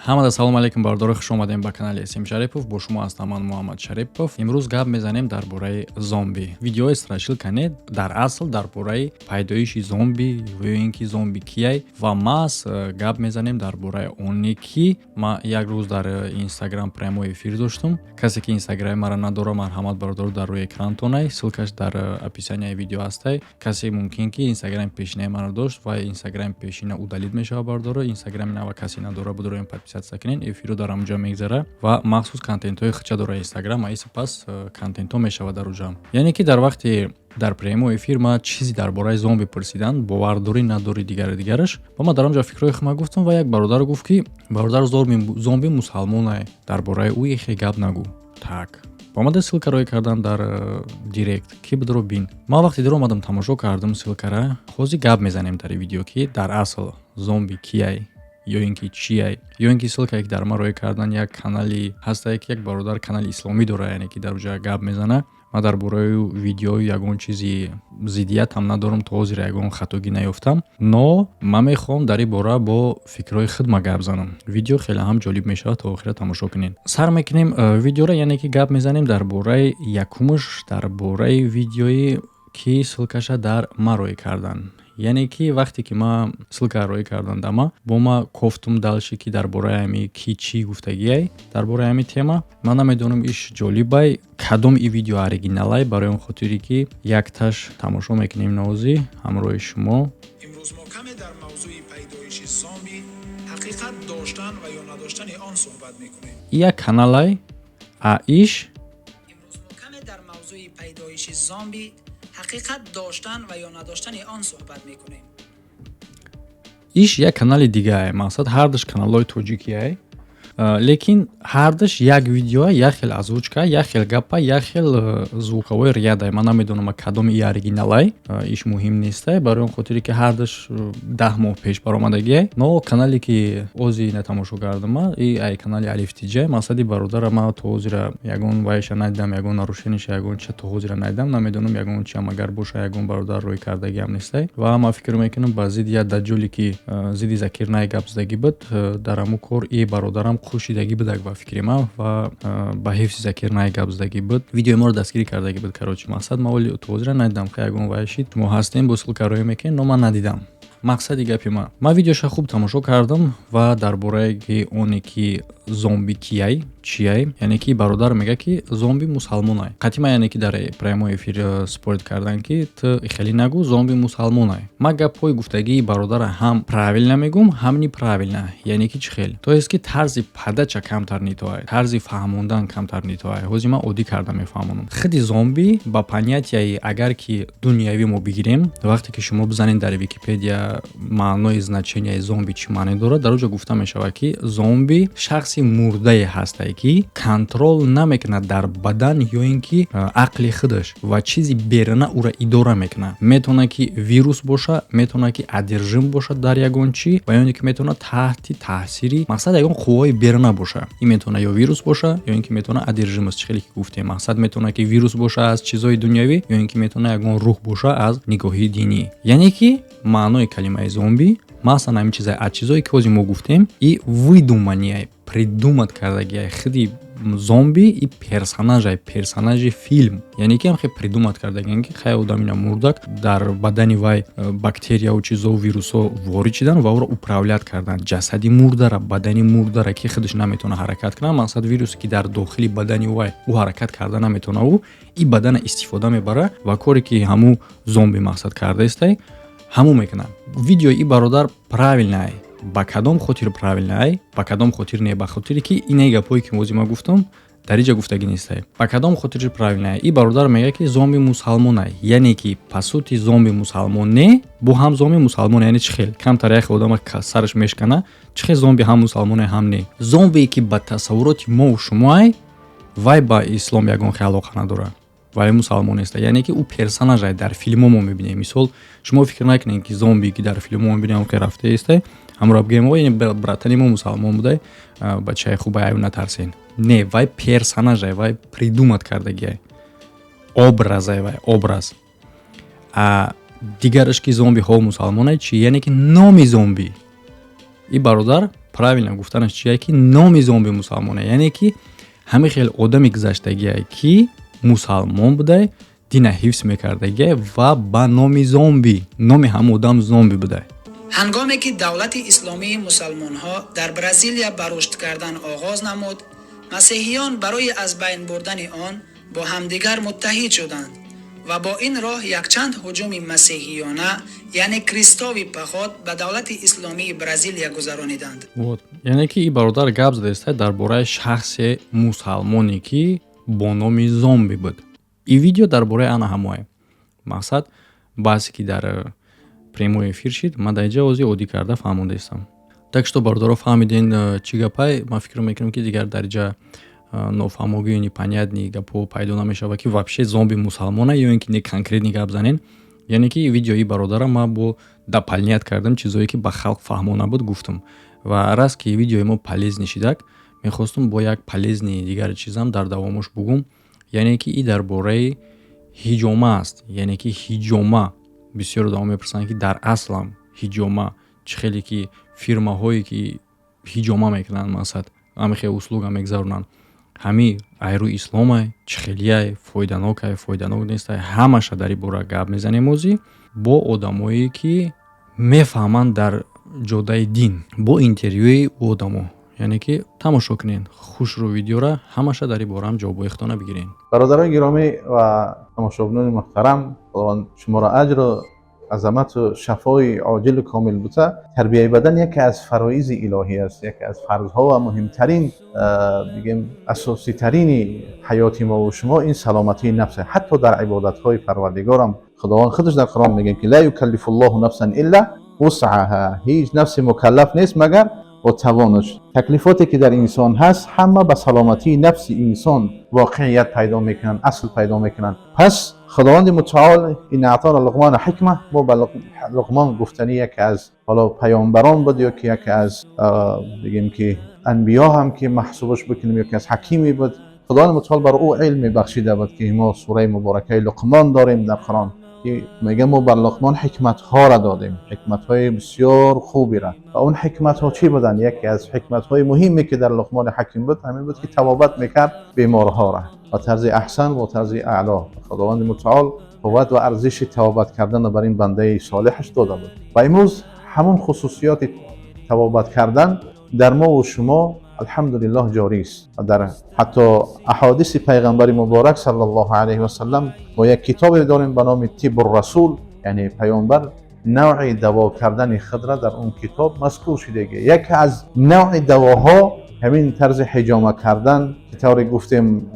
ҳамада салому алайкум бардори хуш омадем ба канали Асим Шарипов. Бо шумо ҳастам ман Муҳаммад Шарипов. Имрӯз гап мезанем дар бораи зомби. Видеои страшил канед дар асл дар бораи пайдоиши зомби ё ин ки зомби кияй ва мас гап мезанем дар бораи оне ки ман як рӯз дар Instagram прямой эфир доштум. Касе ки Instagram мара надора марҳамат бардор дар рӯи экрантонай, ссилкаш дар описанияи видео ҳастай. Касе мумкин ки Instagram пешинаи мара дошт ва Instagram пешина удалид мешава бардора. Instagram нава касе надора будороем подписаться کنین افیرو در اونجا میگذره و مخصوص کانتنت های خچه داره اینستاگرام ای سپس کانتنت ها میشود در اونجا. یعنی که در وقتی در پریمو افیر ما چیزی درباره زومبی پرسیدن باورداری نداری دیگرش و ما در اونجا فکرای خما گفتم و یک برادر گفت که برادر زومبی مسلمانه درباره او یه گپ نگو так омада ссилкаро кардан дар директ ки бидро бин. Ман вақти дир омадам тамошо кардам ссилкара. Ҳозир гап мезанем дар видео ки дар асл зомби кияй ё ин ки чияй ё ин ки ссилкае ки дар ман роя кардан як канали ҳастае ки як бародар канали исломӣ дора, яъне ки дар уҷа гап мезана. Ман дар бораи видеои ягон чизи зиддият ҳам надорам, то ҳозир ягон хатогӣ наёфтам, но ман мехоҳам дар ин бора бо фикрҳои худ ма гап занам. Видео хеле ҳам ҷолиб мешавад, то охира тамошо кунед. Сар мекунем видеоро, яъне ки гап мезанем дар бораи якумш, дар бораи видеои ки ссилкаша дар ман роя кардан. یعنی که وقتی که ما ссилка روی کردن دما با ما کوفتم دالشی که درباره همی کی چی گفتگیه درباره همی تема من نمیدونم ایش جالبه کدوم ای ویدیو اوریجینالای برای اون خاطری که یک تاش تماشا میکنیم نوزی همراه شما. امروز ما کمی در موضوع پیدایش زامبی حقیقت داشتن و یا نداشتن آن صحبت میکنیم. یک کانالای ایش امروز ما کمی در موضوع پیدایش زامبی حقیقت داشتن و یا نداشتن آن صحبت میکنیم. ایش یک کانال دیگه مقصد هر دش کانالای توجیکیه لیکن هر دش یک ویدیو یک خیل озвучка یک خیل گپا یک خیل звуковой ряд من نمیدونم کدوم ای اوریجینالای ایش مهم نیسته برای اون خاطری که هر دش 10 ماه پیش برآمدگیه. نو کانالی که اوزی نتماشا کردم ای کانال الف تی جی مقصدی برادر ما تو озира ягон вайша найдам, ягон нарушениш, ягон ча то озира найдам, намедонам ягон ча магар боша ягон бародар рӯй кардаги ҳам нестай ва ман фикр мекунам ба зидди як даҷҷоле ки зидди закирнай гап задаги буд дар ҳамун кор и бародарам хушидаги будак ба фикри ман ва ба ҳифзи закирнай гап задаги буд. Видеои моро дастгирӣ кардаги буд. Короче мақсад ман оли то озира найдам ки ягон вайши шумо ҳастем бо ссилка роя мекунед, но ман надидам. мақсади гапи ман видеоша хуб тамошо кардам ва дар бораи ки оне ки зомби кияй чияй, яъне ки бародар мега ки зомби мусалмонай. қатима яъне ки дар прямой эфир спорт кардан ки ту хеле нагу зомби мусалмонай. Ман гапҳои гуфтагии бародара ҳам правилна мегум, ҳам неправилна. Яъне ки чӣ хел? То есть ки тарзи падача камтар нитоай, тарзи фаҳмондан камтар нитоай. ҳозир ман оддӣ карда мефаҳмонам. Худи зомби ба понятияи агар ки дунявӣ мо бигирем, вақте ки шумо бизанед дар Википедия маънои значенияи зомби чӣ маъне дорад, дар онҷо гуфта мешавад ки зомби шахси мурдае ҳастае ки контрол намекунад дар бадан ё ин ки ақли худаш ва чизи беруна ӯра идора мекунад. Метавонад ки вирус боша, метавонад ки одержим бошад дар ягон чӣ ва ё ин ки метавонад таҳти таъсири мақсад ягон қувваи беруна боша. Ин метавонад ё вирус боша, ё ин ки метавонад одержим аст. Чӣ хеле ки гуфтем, мақсад метавонад ки вирус боша аз чизои дунявӣ, ё ин ки метавонад ягон рӯҳ боша аз нигоҳи динӣ. Яъне ки маънои калимаи зомби масалан ҳамин чизае аз чизое ки ҳозир мо гуфтем и выдуманияй придумат кардагияй худи зомби и персонажи филм, яъне ки ҳам хеле придумат кардагиян ки хай одамина мурдак дар бадани вай бактерияу чизо вирусо ворид шидан ва ӯро управлят кардан. ҷасади мурдара, бадани мурдара ки худаш наметавона ҳаракат кунад, мақсад вирусе ки дар дохили бадани вай ӯ ҳаракат карда наметавона, ӯ и бадана истифода мебара ва коре ки ҳамун зомби мақсад кардаистай ҳамун мекунад. Видеои и бародар правилнае. Ба кадом хотир правилнае, ба кадом хотир не, ба хотире ки инаи гапҳое ки ҳозир ман гуфтам дар инҷа гуфтагӣ нестае. Ба кадом хотир правилнае? И бародар мега ки зомби мусалмонае, яъне ки по сути зомби мусалмон не, бо ҳам зомби мусалмон, яъне чӣ хел? Камтар як одама сараш мешкана, чӣ хел зомби ҳам мусалмоне ҳам не? Зомбие ки ба тасаввуроти мову шумоае, вай ба ислом ягон хел алоқа надорад. вале мусалмон нест. Яъне ки ӯ персонажай дар филмҳо мо мебинем. Мисол шумо фикр накунед ки зомби ки дар филмҳо мебинем ки рафтаисте ҳамроҳ бигем яъне братани мо мусалмон будай бачаи хубай аю натарсен. Не, вай персонажай, вай придумат кардагиай. Образай вай, образ. Дигараш ки зомбиҳо мусалмонай чи? Яъне ки номи зомби. И бародар правильно гуфтанаш чие ки номи зомби мусалмоне, яъне ки ҳамин хел одами гузаштагие ки мусалмон будае, дина ҳифз мекардагие ва ба номи зомби, номи ҳамон одам зомби будае. ҳангоме ки давлати исломии мусалмонҳо дар Бразилия ба рушд кардан оғоз намуд, масеҳиён барои аз байн бурдани он бо ҳамдигар муттаҳид шуданд ва бо ин роҳ якчанд ҳуҷуми масеҳиёна, яъне кристови паход ба давлати исломии Бразилия гузарониданд. Вот, яъне ки ин бародар гап задааст дар бораи шахсе мусалмоне ки бо номи зомби буд. ин видео дар бораи ана ҳамое. Мақсад баъзе ки дар прямой эфир шид, ман дар инҷа озӣ оддӣ карда фаҳмондаистам. Так што бародаро фаҳмиден чӣ гапай? Ман фикр мекунам ки дигар дар инҷа нофаҳмогии непонятни гапҳо пайдо намешавад ки вообще зомби мусалмона ё ин ки не конкретни гап занен. яъне ки видеои бародара ман бо дополнять кардам чизое ки ба халқ фаҳмона буд гуфтам. Ва раз ки видеои мо полезни шидак, мехостум бо як полезни дигар чизам дар давомаш бугум, яъне ки ин дар бораи ҳиҷома аст. яъне ки ҳиҷома бисёр одамон мепурсанд ки дар аслам ҳиҷома чӣ хеле ки фирмаҳое ки ҳиҷома мекунанд, мақсад ҳамин хел услуга мегзаронанд, ҳами айру исломай, чӣ хелияй, фоиданокай, фоиданок нестай, ҳамаша дар ин бора гап мезанем озӣ бо одамое ки мефаҳманд дар ҷодаи дин, бо интервюи одамо. яъне ки тамошо кунен хушрӯ видеора, ҳамаша дар ин бора ҳам ҷавобҳои худтона бигирен. бародарони гиромӣ ва тамошобинони муҳтарам, худованд шуморо аҷру азамату шафои оҷилу комил бута. тарбияи бадан яке аз фароизи илоҳӣ аст, яке аз фарзҳо ва муҳимтарин, бигем асоситарини ҳаёти мо ва шумо ин саломатии нафс аст. ҳатто дар ибодатҳои парвардигорам худованд худаш дар Қуръон мегӯяд ки ла юкаллифу ллоҳу нафсан илла вусъаҳа, ҳеҷ нафсе мукаллаф нест магар با توانش. تکلیفاتی که در انسان هست همه به سلامتی نفس انسان واقعیت پیدا میکنن، اصل پیدا میکنن. پس خداوند متعال این اعطا لقمان حکمه، ما به لقمان گفتنی یکی از حالا پیامبران بود یا که یکی از بگیم که انبیا هم که محسوبش بکنیم، یکی از حکیمی بود. خداوند متعال بر او علم بخشیده بود که ما سوره مبارکه لقمان داریم در قرآن که میگه ما بر لقمان حکمت ها را دادیم، حکمت های بسیار خوبی را. و اون حکمت ها چی بودن؟ یکی از حکمت های مهمی که در لقمان حکیم بود همین بود که توابت میکرد بیمارها را و طرز احسن و طرز اعلا. خداوند متعال قوت و ارزش توابت کردن بر این بنده صالحش داده بود. و امروز همون خصوصیات توابت کردن در ما و شما الحمدلله جاری است. و در حتی احادیث پیغمبر مبارک صلی الله علیه و سلم ما یک کتاب داریم به نام طب الرسول، یعنی پیامبر نوع دوا کردن خود را در اون کتاب مذکور شده. یکی از نوع دواها همین طرز حجامه کردن که طوری گفتیم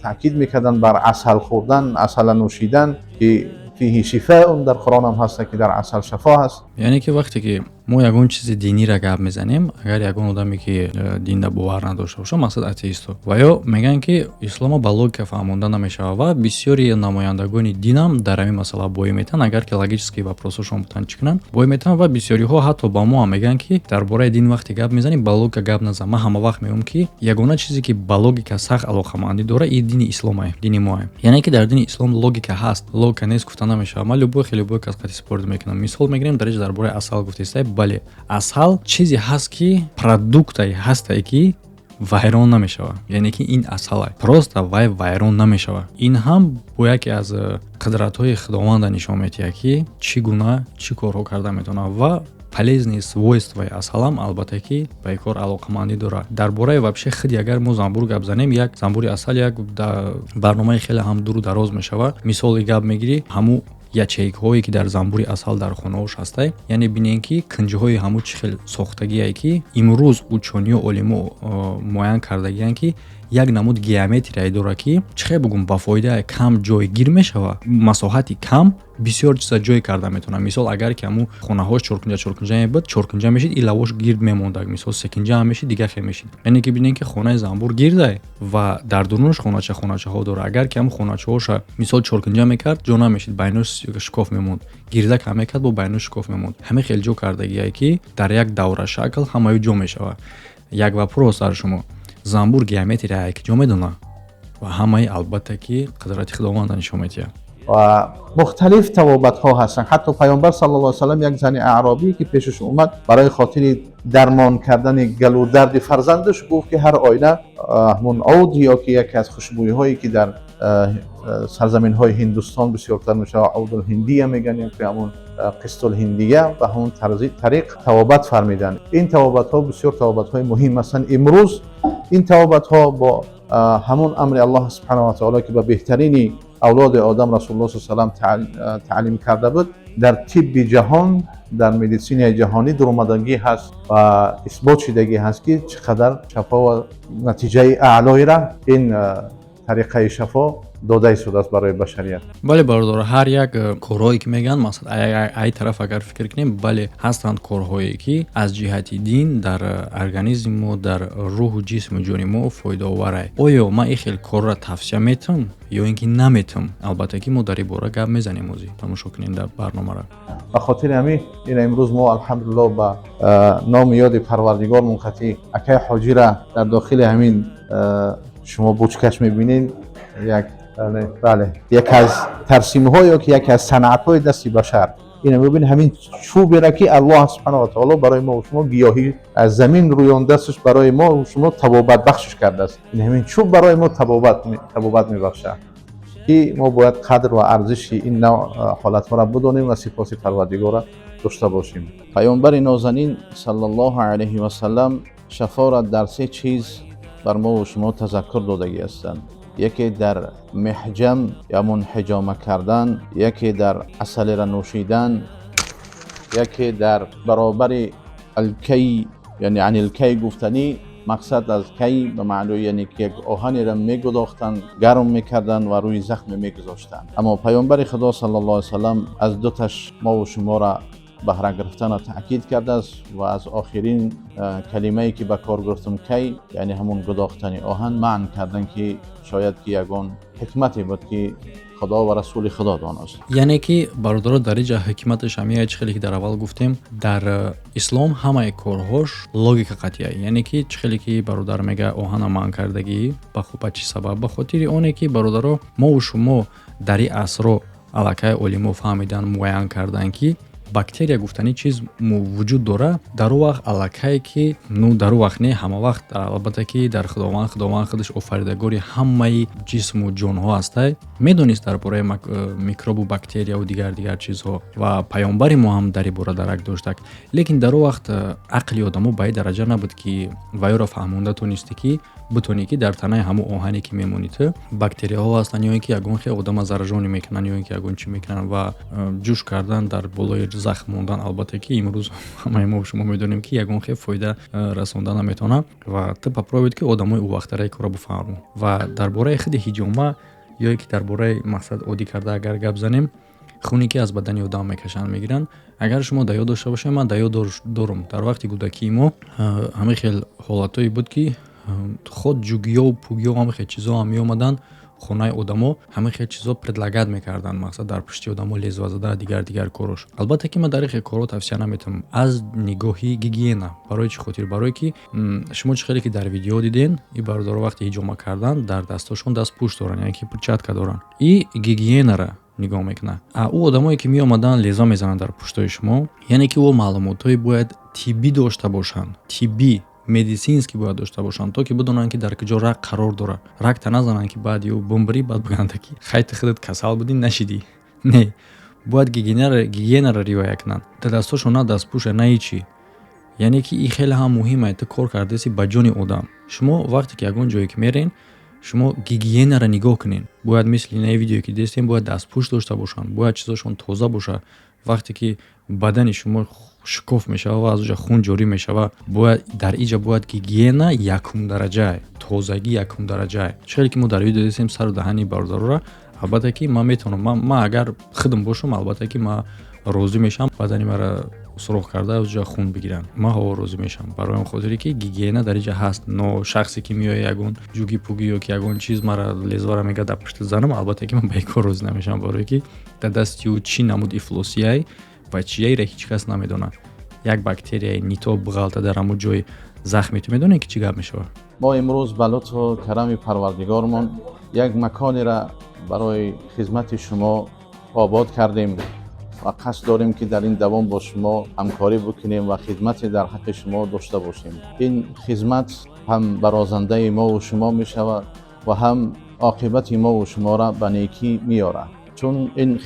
تاکید میکردن بر عسل خوردن، عسل نوشیدن که فیه شفاء، در قرآن هم هست که در عسل شفا هست. یعنی که وقتی که ما یگون چیز دینی را گپ میزنیم، اگر یگون آدمی که دین را باور نداشته باشه مثلا اتئیست و یا میگن که اسلام با لوگیکا فهمونده نمیشه و بسیاری نمایندگان دین هم در همین مسئله بوی میتن. اگر که لوگیکی وپرسشون بتن چکنن بوی میتن و بسیاری ها حتی با ما هم میگن که درباره دین وقتی گپ میزنیم با لوگیکا گپ نزن. ما همه وقت میگم که یگونه چیزی که با لوگیکا سخت علاقه‌مندی داره این دین اسلامه، دین ما. یعنی که در دین اسلام لوگیکا هست، لوگیکا نیست گفتن نمیشه. ما لوبو خیلی لوبو کس قطعی سپورت میکنم. مثال میگیریم درش درباره اصل گفتیسته. بله اصل چیزی هست که پروداکتی هسته که وایران نمیشه، یعنی که این اصله پروست وای وایران نمیشه. این هم با یکی از قدرت‌های خداوند نشان میده که چگونه چی کارو کرده میتونه و полезни свойства асалам албатта ки ба ин кор алоқамандӣ дорад. дар бораи вобше худи агар мо занбур гап занем, як занбури асал як барномаи хеле ҳам дуру дароз мешавад. мисоли гап мегирӣ ҳамун ячейкҳое ки дар занбури асал дар хонаҳош ҳастай, яъне бинем ки кинҷиҳои ҳамун чӣ хел сохтагие ки имрӯз учёниё олимо муайян кардагиянд ки як намуд геометрия дорад ки чӣ хел бигӯм ба фоидаи кам ҷой гир мешавад, масоҳати кам бисёр чиза ҷой карда метавонад. мисол агар ки ҳамун хонаҳош чоркунҷа мебуд, чоркунҷа мешид, ин лавош гирд мемондак, мисол секунҷа ҳам мешид, дигар хел мешид. яъне ки бинем ки хонаи занбур гирдае ва дар дурунаш хоначаҳо дорад. агар ки ҳамун хоначаҳоша мисол чоркунҷа мекард, ҷо намешид, байнош шикоф мемонд, гирдак ҳам мекард, бо байнош шикоф мемонд. ҳамин хел ҷо кардагие ки дар як давра шакл ҳамаи ҷо мешавад. як вопрос сар шумо, занбур геометрия як ҷо медонад ва ҳамаи албатта ки қудрати худованд нишон медиҳад. و مختلف توابت ها هستن. حتی پیامبر صلی الله علیه و سلم یک زن اعرابی که پیشش اومد برای خاطر درمان کردن گلو درد فرزندش گفت که هر آینه همون عود یا که یکی از خوشبویی هایی که در سرزمین های هندوستان بسیارتر میشه عود الهندیه میگن یا که همون قسط الهندیه و همون طریق توابت فرمیدن. این توابت ها بسیار توابت های مهم هستند. امروز این توابت ها با همون امر الله سبحانه و تعالی که به بهترین اولاد آدم رسول الله صلی الله علیه و سلم تعلیم کرده بود در طب جهان، در مدیسین جهانی درآمدگی هست و اثبات شدگی هست که چقدر شفا و نتیجه اعلایی را این طریقه شفا داده شده است برای بشریت. بله برادر، هر یک کارهایی که میگن مثلا ای طرف اگر فکر کنیم بله هستند کارهایی که از جهت دین در ارگانیسم و در روح و جسم و جان ما فایده آوره. آیا ما این خیلی کار را توصیه میتونم یا اینکه نمیتونم؟ البته که ما در این باره گپ میزنیم موزی تماشا کننده برنامه را. به خاطر همین این امروز ما الحمدلله با نام یاد پروردگار منقطع اکای حاجی را در داخل همین شما بوچکش میبینین بله یک از ترسیم های یا که یک از صنعت های دستی بشر. این میبینید همین چوبی را که الله سبحانه و تعالی برای ما و شما گیاهی از زمین روی دستش برای ما و شما تبابت بخشش کرده است. این همین چوب برای ما تبابت میبخشه که ما باید قدر و ارزش این نوع حالت ها را بدانیم و سپاس پروردگار را داشته باشیم. پیامبر نازنین صلی الله علیه و سلم شفا را در سه چیز بر ما و شما تذکر دادگی هستند. یکی در محجم یا منحجامه کردن، یکی در عسل را نوشیدن، یکی در برابر الکی یعنی عن الکی گفتنی. مقصد از کی به معنی یعنی که یک آهنی را میگداختن، گرم میکردن و روی زخم میگذاشتن. اما پیامبر خدا صلی الله علیه و سلم از دو تاش ما و شما را بهره گرفتن را تاکید کرده است و از آخرین کلمه‌ای که به کار گرفتم کی یعنی همون گداختن آهن معنی کردن که شاید که یگان حکمتی بود که خدا و رسول خدا دانست. یعنی که برادر در اینجا حکمتش همیه خیلی که در اول گفتیم در اسلام همه کارهاش لوگیک قطعیه. یعنی که خیلی که برادر میگه آهن معنی کردگی به خوب چی سبب؟ به خاطر اونه که برادر ما و شما در این عصر الکای علما فهمیدن معین کردن که бактерия гуфтани чиз вуҷуд дора дар о вақт аллакае ки дар о вақт не ҳама вақт албатта ки дар худованд худаш офаридагори ҳамаи ҷисму ҷонҳо ҳастай медонист дар бораи микробу бактерияу дигар чизҳо ва паёмбари мо ҳам дар ин бора дарак доштак. лекин дар о вақт ақли одамо ба ин дараҷа набуд ки вайро фаҳмонда тонисти ки бутонӣ ки дар танаи ҳамон оҳане ки мемонӣ ту бактерияҳо ҳастанд ё ин ки ягон хел одама заражонӣ мекунанд ё ин ки ягон чӣ мекунанд ва ҷӯш кардан дар болои захм мондан. албатта ки имрӯз ҳамаи мо шумо медонем ки ягон хел фоида расонда наметавонад ва ту паправед ки одамои ӯ вақтараи кора буфаҳмон. ва дар бораи худи ҳиҷома ё ин ки дар бораи мақсад оддӣ карда агар гап занем, хуне ки аз бадани одам мекашанд мегиранд. агар шумо дар ёд дошта бошед, ман дар ёд дорам дар вақти кӯдакии мо ҳамин хел ҳолатое буд ки худ ҷугиё пугиё ҳамин хел чизо ҳам меомаданд хонаи одамо, ҳамин хел чизо предлагат мекарданд, мақсад дар пушти одамо лезва зада дигар корош. албатта ки ман дар ин хел корҳо тавсия наметавонам аз нигоҳи гигиена. барои чӣ хотир? барое ки шумо чӣ хеле ки дар видео диден ин бародаро вақти ҳиҷома кардан дар дасташон дастпӯш доранд, яъне ки перчатка доранд. ин гигиенара нигоҳ мекунад. ӯ одамое ки меомаданд лезва мезананд дар пуштои шумо, яъне ки ӯ маълумотҳои бояд тиббӣ дошта бошанд, тиббӣ медицински бояд дошта бошанд, то ки бидонанд ки дар куҷо рак қарор дорад. ракта назананд ки баъд ё бумбирӣ баъд бигӯянд ки хайти худат касал будӣ нашидӣ. не, бояд гигиенара риоя кунанд. дасташон на дастпӯша на ҳичи. яъне ки ин хеле ҳам муҳиме. ту кор кардаси ба ҷони одам. шумо вақте ки ягон ҷое ки мерен, шумо гигиенара нигоҳ кунед. бояд мисли на видеое ки дистем, бояд дастпӯш дошта бошанд, бояд чизошон тоза боша. вақте ки бадани шумо шукоф мешава ва аз оҷа хун ҷорӣ мешава, бояд дар инҷа бояд гигиена якум дараҷае, тозагӣ якум дараҷае. чӣ ки мо дар видео дистем сару даҳани бародарора. албатта ки ман метавонам, ман агар худам бошам, албатта ки ман розӣ мешам бадани мара сурох карда аз оҷа хун бигиранд. ман ҳаво розӣ мешам барои хотире ки гигиена дар инҷа ҳаст. но шахсе ки меояд ягон ҷуги пуги ё ки ягон чиз мара лезвара мегӯяд дар пушти занам, албатта ки ман ба ин кор розӣ намешавам, барое ки дар дасти ӯ чӣ намуд ифлосияй ва чияйра ҳеҷ кас намедонад. як бактерияи нитоб ғалта дар ҳамон ҷои захми ту медонед ки чӣ гап мешавад. мо имрӯз ба лутфу карами парвардигормон یک مکانی را برای خدمت شما آباد کردیم و قصد داریم که در این دوام با شما همکاری بکنیم و خدمت در حق شما داشته باشیم. این خدمت هم برازنده ما و شما می شود و هم عاقبت ما و شما را به نیکی می آورد. چون این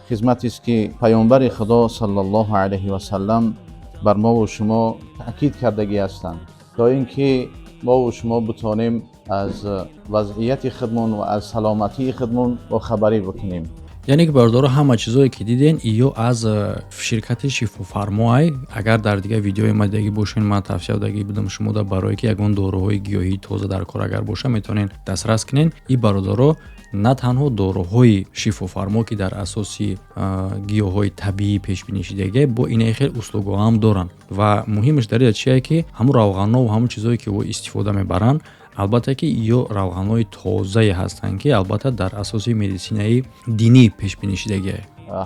خدمتی است که پیامبر خدا صلی الله علیه و سلم بر ما و شما تاکید کردگی هستند تا اینکه ما و شما بتانیم از وضعیت خودمون و از سلامتی خودمون با خبری بکنیم. یعنی که برادر همه چیزایی که دیدین ایو از شرکت شفافرمای. اگر در دیگه ویدیوی ما دیگه باشین ما توصیه دادگی بدم شما در برای که یگان داروهای گیاهی تازه در کار اگر باشه میتونین دسترس کنین. این برادر نه تنها داروهای شفافرما که در اساسی گیاهای طبیعی پیش بینی شدگی با این خیلی اسلوگا هم دارن و مهمش در چیه که همون روغنا و همون چیزایی که او استفاده میبرن البته که ایو روغنای تازه هستند که البته در اساسی مدیسینی دینی پیش بینی شدگی.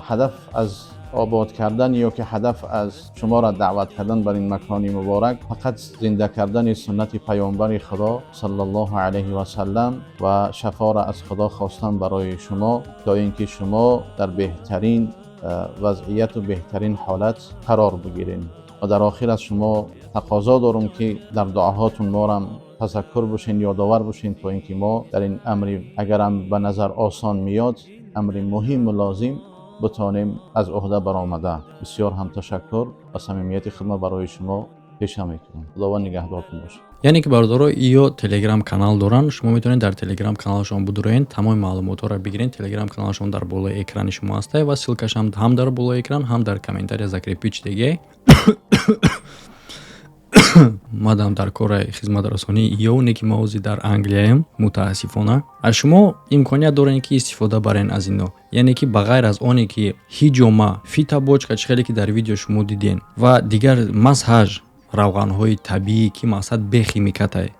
هدف از آباد کردن یا که هدف از شما را دعوت کردن بر این مکان مبارک فقط زنده کردن سنت پیامبر خدا صلی الله علیه و سلم و شفا را از خدا خواستن برای شما تا اینکه شما در بهترین وضعیت و بهترین حالت قرار بگیرین. و در آخر از شما تقاضا دارم که در دعاهاتون ما را تذکر باشین، یادآور باشین تا اینکه ما در این امر اگرم به نظر آسان میاد امر مهم و لازم بتانیم از عهده برآمده. بسیار هم تشکر و صمیمیت خدمت برای شما پیش میکنم. خداوند نگهدارتون باشه. یعنی که برادرها ایو تلگرام کانال دارن. شما میتونید در تلگرام کانالشون بدرین تمام معلومات را بگیرین. تلگرام کانالشون در بالای اکران شما هست و سیلکش هم در بالای اکران هم در کامنتاری закрепить دیگه. مادام در کار خدمت رسانی ایو نیکی موزی در انگلیایم متاسفانه از شما امکانیت دارین که استفاده برین از اینو. یعنی که بغیر از آنی که هیجوما فیتا بوچ خیلی که در ویدیو شما دیدین و دیگر مسحج روغنهای طبیعی که مقصد به خیمیکته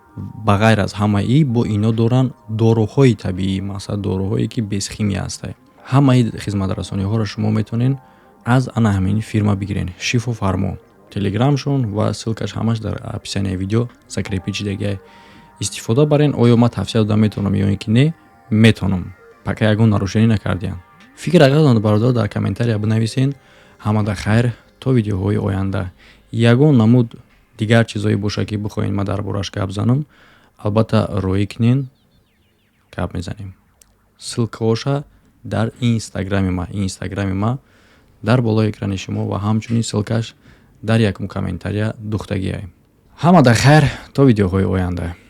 بغیر از همه ای با اینا دارن داروهای طبیعی مقصد داروهایی که bez خیمی هسته. همه خدمت رسانی ها را شما میتونین از انا همین فیرما بگیرین. شفافرما تلگرامشون و سیلکش همش در اپیسیون ویدیو закрепить دیگه استفاده برین. آیا ما توصیه دادم میتونم یا اینکه نه میتونم پاکه یگون نروشنی نکردین. فکر اگر برادر در کامنتاری بنویسین. همه در خیر تا ویدیوهای آینده یگون نمود دیگر چیزایی باشه که بخواین ما دربارش گپ زنم البته روی کنین گپ میزنیم. سیلکاشه در اینستاگرام ما در بالای اکران شما و همچنین سیلکش در یک کامنتاری دوختگی. همه در خیر تا ویدیوهای آینده.